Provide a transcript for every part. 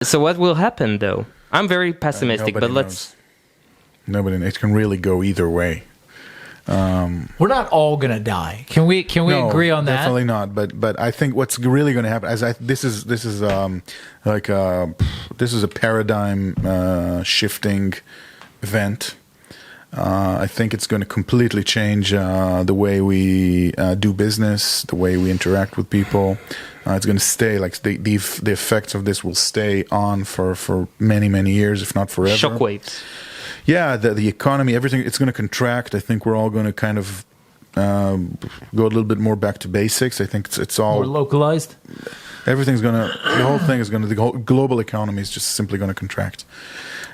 So what will happen, though? I'm very pessimistic, but Nobody let's... knows. Nobody. It can really go either way. We're not all gonna die. Can we agree on that? Definitely not. But I think what's really going to happen this is a paradigm shifting event. I think it's going to completely change the way we do business, the way we interact with people. It's going to stay like the effects of this will stay on for many years, if not forever. Shockwaves. Yeah, the economy, everything, it's going to contract. I think we're all going to kind of go a little bit more back to basics. I think it's all More localized. everything's going to, the whole thing is going to, the whole global economy is just simply going to contract.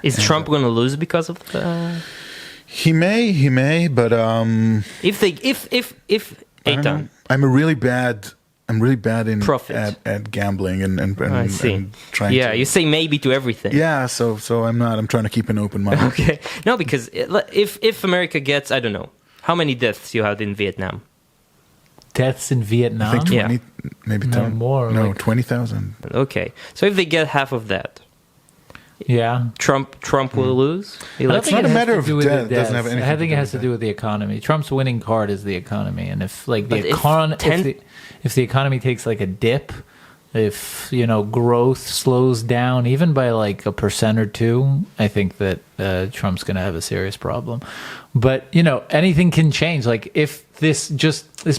Is Trump going to lose because of He may, but if Iddan? I'm really bad in Profit. at gambling and I see. and trying Yeah, to, you say maybe to everything. yeah, so I'm trying to keep an open mind. Okay. No, because if America gets, I don't know, how many deaths you had in Vietnam? Deaths in I Vietnam. think 20, maybe No, 10, more, no, like- 20,000. Okay. So if they get half of that, Yeah. Trump will lose? I don't think not it a has matter to of do with death. the It doesn't deaths. have anything I think to it do has to with do with the economy. Trump's winning card is the economy, and if like But if the economy takes like a dip, if growth slows down even by like 1% or 2%, I think that Trump's going to have a serious problem. But anything can change. Like if this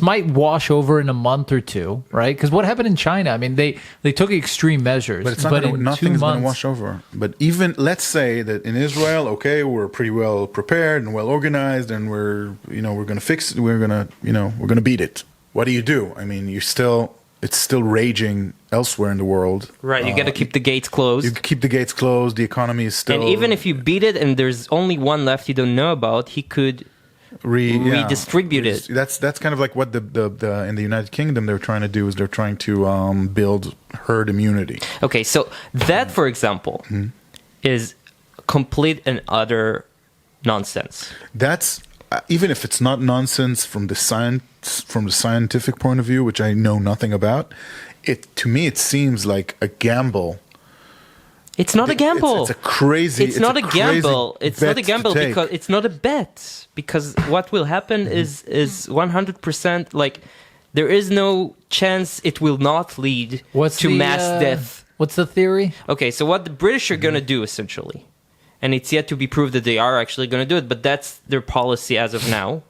might wash over in a month or two, right? Because what happened in China? I mean, they took extreme measures, But it's not in nothing's 2 going to months, wash over. But even let's say that in Israel, okay, we're pretty well prepared and well organized, and we're going to fix it. We're going to beat it. What do? I mean, it's still raging elsewhere in the world. Right, you got to keep the gates closed. You keep the gates closed. The economy is still. And even if you beat it and there's only one left you don't know about, he could redistribute it. That's kind of like what the in the United Kingdom they're trying to do is they're trying to build herd immunity. Okay, so that, for example, is complete and utter nonsense. That's even if it's not nonsense from the scientific point of view, which I know nothing about. To me it seems like a gamble. It's not a gamble. It's a crazy. It's not a gamble. It's not a gamble bet to because it's not a bet. Because what will happen is 100% like there is no chance it will not lead to mass death. What's the theory? Okay, so what the British are going to do essentially, and it's yet to be proved that they are actually going to do it, but that's their policy as of now.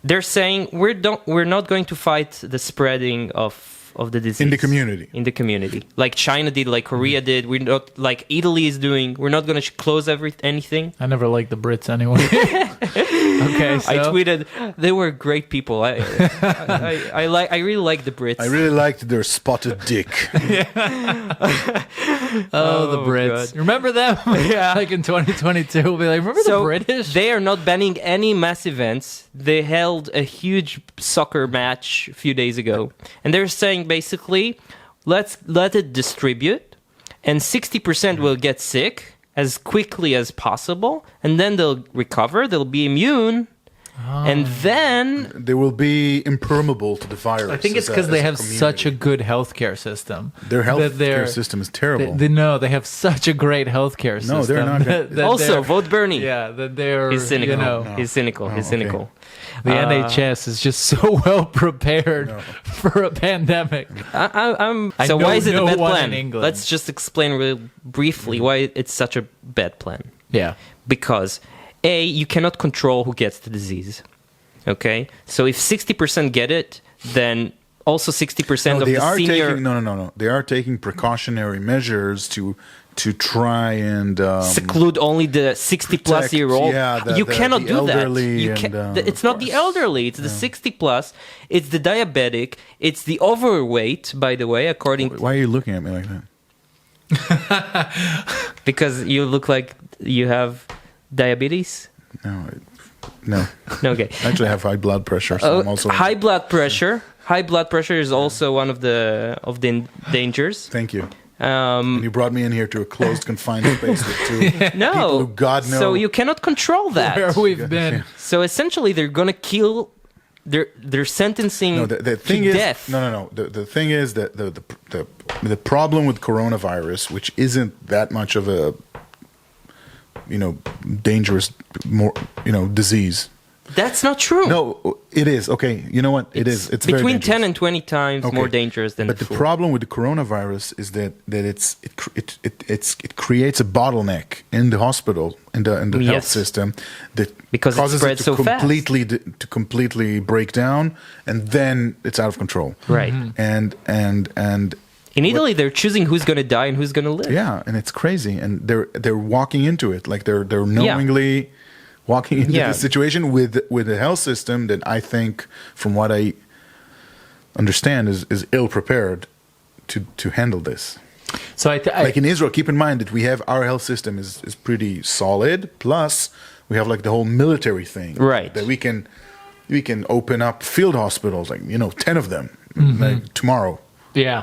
They're saying we're not going to fight the spreading of the disease in the community. Like China did, like Korea did. We're not like Italy is doing. We're not going to close anything. I never liked the Brits anyway. Okay, so I tweeted they were great people. I really like the Brits. I really liked their spotted dick. Oh, the Brits. God. Remember them? Yeah. Like in 2022, we'll be like, remember the British? They are not banning any mass events. They held a huge soccer match a few days ago. And they're saying basically, let it distribute, and 60% will get sick as quickly as possible, and then they'll recover, they'll be immune, and then They will be impermeable to the virus. I think it's because they have such a good healthcare system. Their healthcare system is terrible. They have such a great healthcare system. No, they're not. also vote Bernie. Yeah, that they're. He's cynical. No. He's cynical. He's okay. cynical. The NHS is just so well prepared for a pandemic. So why is it a bad plan? England. Let's just explain real briefly why it's such a bad plan. Yeah. Because you cannot control who gets the disease. Okay, so if 60% get it, then also 60% of the senior. No. They are taking precautionary measures to try and seclude only the 60-plus year old. Yeah, you cannot the do that. elderly It's not the elderly. It's the 60-plus. It's the diabetic. It's the overweight. By the way, according to, Why are you looking at me like that? because you look like you have diabetes. No. Okay. Actually, I have high blood pressure, so I'm also high blood pressure. High blood pressure is also one of the dangers. Thank you. And you brought me in here to a closed, confined space with two people who God knows. So you cannot control that. Where we've been. So essentially, they're going to kill they're sentencing No, the thing to is, death. no. The thing is that the problem with coronavirus, which isn't that much of a dangerous disease. That's not true. No, it is. Okay, you know what? It's very between dangerous. 10 and 20 times more dangerous than But the flu. the problem with the coronavirus is that it creates a bottleneck in the hospital in the health Yes. system that Because it causes spreads to so fast. completely break down, and then it's out of control. Right. And In Italy, they're choosing who's going to die and who's going to live. yeah, and it's crazy, and they're walking into it like they're knowingly walking into Yeah. the situation with a health system that I think, from what I understand, is ill prepared to handle this. So Like in Israel, keep in mind that we have our health system is pretty solid. Plus, we have like the whole military thing, Right. That we can open up field hospitals, like 10 of them, like, tomorrow. yeah.